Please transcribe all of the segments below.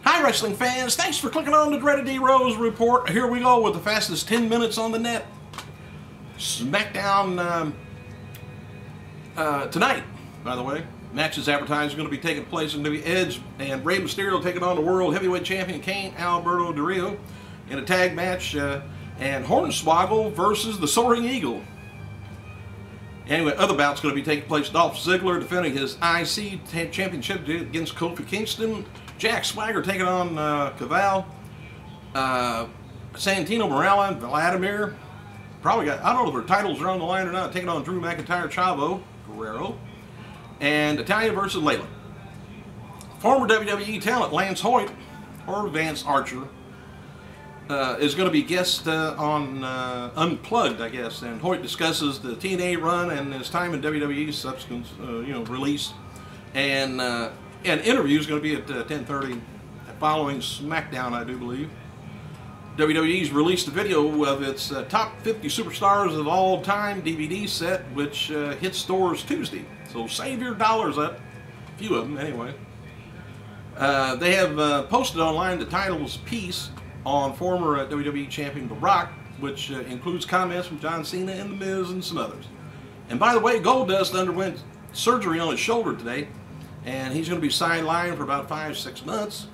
Hi wrestling fans, thanks for clicking on the Dreaded D Rose Report. Here we go with the fastest 10 minutes on the net. SmackDown tonight, by the way. Matches advertised are going to be taking place. It's going to be Edge and Rey Mysterio taking on the World Heavyweight Champion Cain Alberto Del Rio in a tag match, and Hornswoggle versus the Soaring Eagle. Anyway, other bouts going to be taking place. Dolph Ziggler defending his IC championship against Kofi Kingston. Jack Swagger taking on Caval. Santino Marella and Vladimir. Probably got, I don't know if their titles are on the line or not, taking on Drew McIntyre, Chavo Guerrero. And Natalia versus Layla. Former WWE talent Lance Hoyt, or Vance Archer, is going to be guest on Unplugged, I guess. And Hoyt discusses the TNA run and his time in WWE's subsequent, release. And an interview is going to be at 10:30 following SmackDown, I do believe. WWE's released a video of its top 50 superstars of all time DVD set, which hits stores Tuesday. So save your dollars up. A few of them, anyway. They have posted online the title's piece on former WWE champion The Rock, which includes comments from John Cena and The Miz and some others. And by the way, Goldust underwent surgery on his shoulder today, and he's going to be sidelined for about 5-6 months.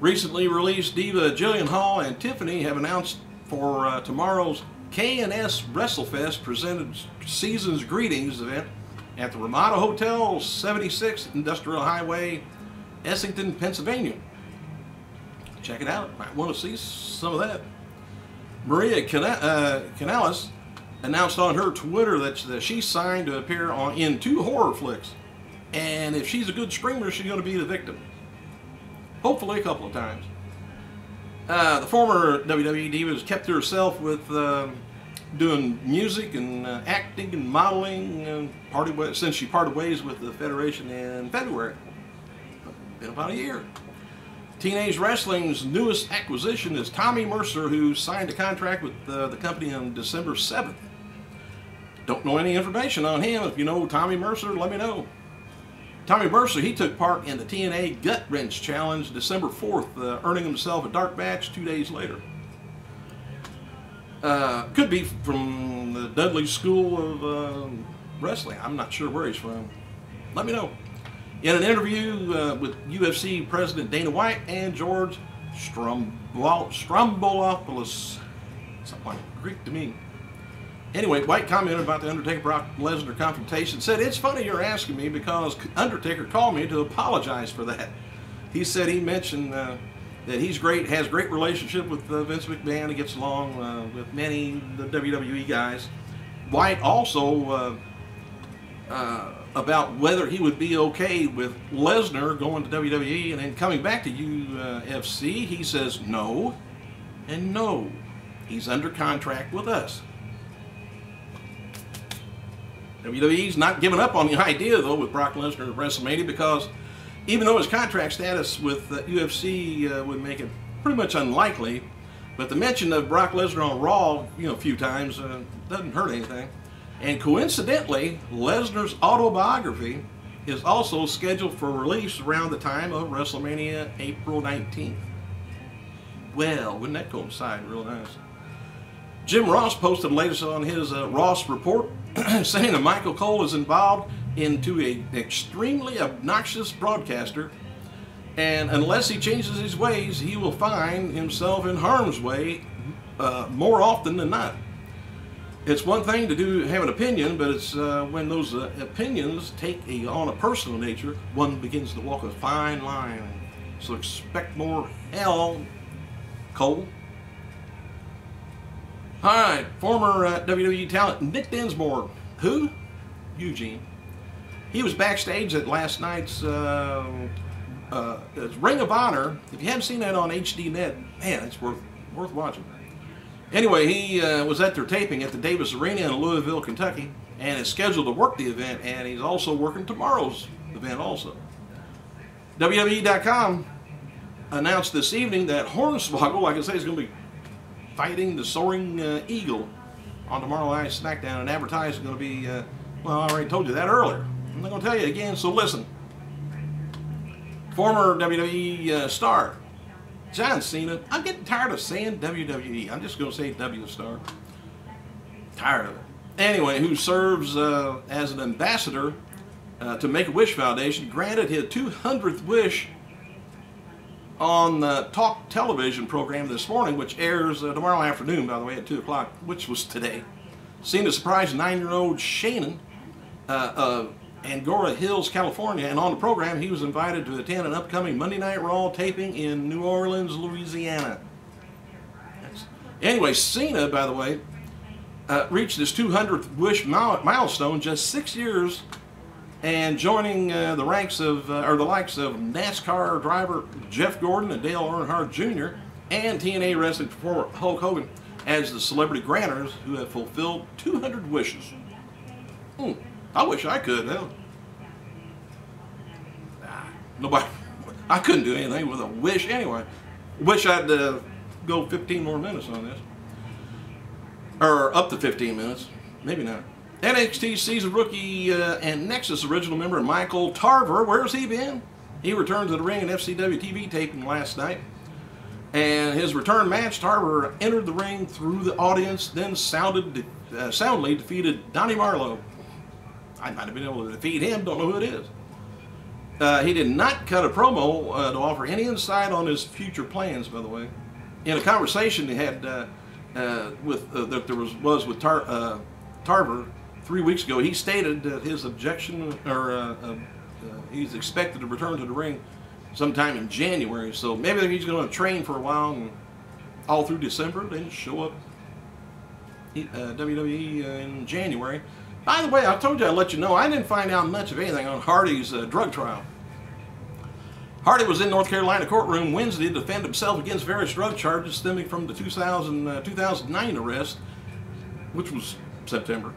Recently released diva Jillian Hall and Tiffany have announced for tomorrow's K&S WrestleFest presented Season's Greetings event at the Ramada Hotel, 76 Industrial Highway, Essington, Pennsylvania. Check it out. Might want to see some of that. Maria Canales announced on her Twitter that she's signed to appear in 2 horror flicks. And if she's a good screamer, she's going to be the victim. Hopefully a couple of times. The former WWE diva has kept to herself with doing music and acting and modeling since she parted ways with the Federation in February. Been about a year. Teenage Wrestling's newest acquisition is Tommy Mercer, who signed a contract with the company on December 7th. Don't know any information on him. If you know Tommy Mercer, let me know. Tommy Mercer, he took part in the TNA Gut Wrench Challenge December 4th, earning himself a dark match 2 days later. Could be from the Dudley School of Wrestling. I'm not sure where he's from. Let me know. In an interview with UFC President Dana White and George Stroumboulopoulos, something like Greek to me. Anyway, White commented about the Undertaker-Brock Lesnar confrontation. Said, "It's funny you're asking me because Undertaker called me to apologize for that." He said he mentioned that he's has great relationship with Vince McMahon. He gets along with many of the WWE guys. White also about whether he would be okay with Lesnar going to WWE and then coming back to UFC. He says no and no. He's under contract with us. WWE's not giving up on the idea, though, with Brock Lesnar at WrestleMania, because even though his contract status with UFC would make it pretty much unlikely, but the mention of Brock Lesnar on Raw, a few times doesn't hurt anything. And coincidentally, Lesnar's autobiography is also scheduled for release around the time of WrestleMania, April 19th. Well, wouldn't that coincide real nice? Jim Ross posted the latest on his Ross report, saying that Michael Cole is involved into an extremely obnoxious broadcaster, and unless he changes his ways, he will find himself in harm's way more often than not. It's one thing to have an opinion, but it's when those opinions take on a personal nature, one begins to walk a fine line. So expect more hell, Cole. Alright, former WWE talent Nick Dinsmore. Who? Eugene. He was backstage at last night's Ring of Honor. If you haven't seen that on HDNet, man, it's worth watching. Anyway, he was at their taping at the Davis Arena in Louisville, Kentucky, and is scheduled to work the event, and he's also working tomorrow's event also. WWE.com announced this evening that Hornswoggle, like I say, is going to be fighting the Soaring Eagle on tomorrow night's SmackDown, and advertising is going to be, well, I already told you that earlier. I'm not going to tell you again, so listen. Former WWE star John Cena. I'm getting tired of saying WWE. I'm just going to say W star. Tired of it. Anyway, who serves as an ambassador to Make-A-Wish Foundation, granted his 200th wish on the Talk television program this morning, which airs tomorrow afternoon, by the way, at 2 o'clock, which was today. Cena surprised 9-year-old Shannon of Angora Hills, California, and on the program he was invited to attend an upcoming Monday Night Raw taping in New Orleans, Louisiana. Anyway, Cena, by the way, reached his 200th wish milestone just 6 years, and joining the likes of NASCAR driver Jeff Gordon and Dale Earnhardt Jr. and TNA wrestling performer Hulk Hogan as the celebrity grantors who have fulfilled 200 wishes. I wish I could. Hell, nobody. I couldn't do anything with a wish anyway. Wish I'd go 15 more minutes on this, or up to 15 minutes, maybe not. NXT season rookie and Nexus original member Michael Tarver. Where's he been? He returned to the ring in FCW TV taping last night. And his return match, Tarver entered the ring through the audience, then soundly defeated Donnie Marlowe. I might have been able to defeat him, don't know who it is. He did not cut a promo to offer any insight on his future plans, by the way. In a conversation he had with Tarver 3 weeks ago, he stated that his objection, or he's expected to return to the ring sometime in January. So maybe he's going to train for a while and all through December, then show up WWE in January. By the way, I told you I'd let you know, I didn't find out much of anything on Hardy's drug trial. Hardy was in North Carolina courtroom Wednesday to defend himself against various drug charges stemming from the 2009 arrest, which was September.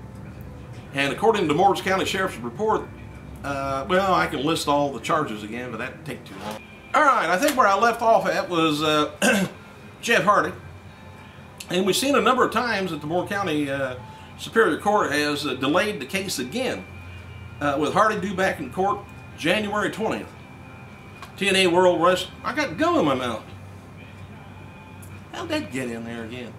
And according to Morris County Sheriff's report, well, I can list all the charges again, but that'd take too long. All right, I think where I left off at was Jeff Hardy. And we've seen a number of times that the Moore County Superior Court has delayed the case again, with Hardy due back in court January 20th. TNA World Wrestling. I got gum in my mouth. How'd that get in there again?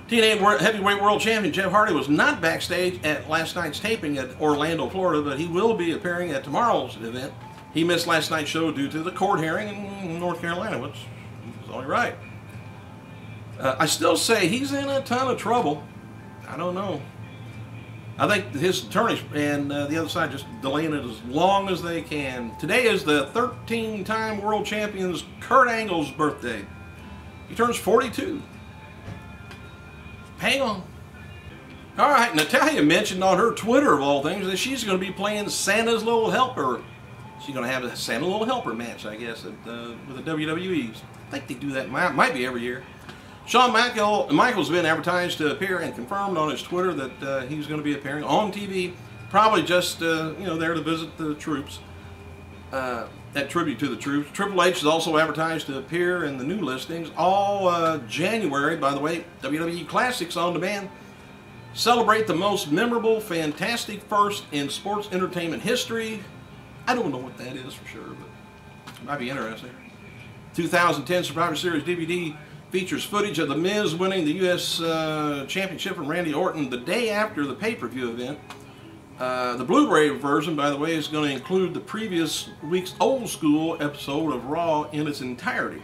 TNA Heavyweight World Champion Jeff Hardy was not backstage at last night's taping at Orlando, Florida, but he will be appearing at tomorrow's event. He missed last night's show due to the court hearing in North Carolina, which is only right. I still say he's in a ton of trouble. I don't know. I think his attorneys and the other side just delaying it as long as they can. Today is the 13-time world champion's Kurt Angle's birthday. He turns 42. Hang on. All right, Natalia mentioned on her Twitter, of all things, that she's going to be playing Santa's Little Helper. She's going to have a Santa Little Helper match, I guess, with the WWE. I think they do that, might be every year. Shawn Michaels been advertised to appear and confirmed on his Twitter that he's going to be appearing on TV, probably just there to visit the troops, that tribute to the troops. Triple H is also advertised to appear in the new listings all January. By the way, WWE Classics on demand. Celebrate the most memorable, fantastic first in sports entertainment history. I don't know what that is for sure, but it might be interesting. 2010 Survivor Series DVD features footage of The Miz winning the U.S. Championship from Randy Orton the day after the pay-per-view event. The Blu-ray version, by the way, is going to include the previous week's old school episode of Raw in its entirety.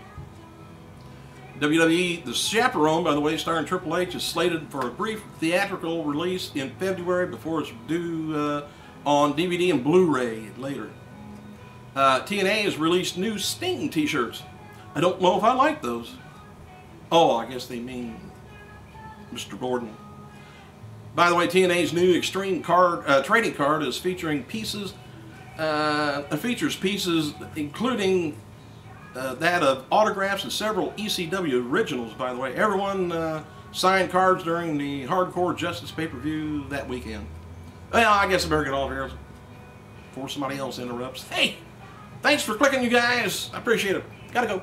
WWE The Chaperone, by the way, starring Triple H, is slated for a brief theatrical release in February before it's due on DVD and Blu-ray later. TNA has released new Sting t-shirts. I don't know if I like those. Oh, I guess they mean Mr. Gordon. By the way, TNA's new Extreme trading card is featuring pieces. Features pieces including that of autographs and several ECW originals. By the way, everyone signed cards during the Hardcore Justice pay-per-view that weekend. Well, I guess I better get off here before somebody else interrupts. Hey, thanks for clicking, you guys. I appreciate it. Gotta go.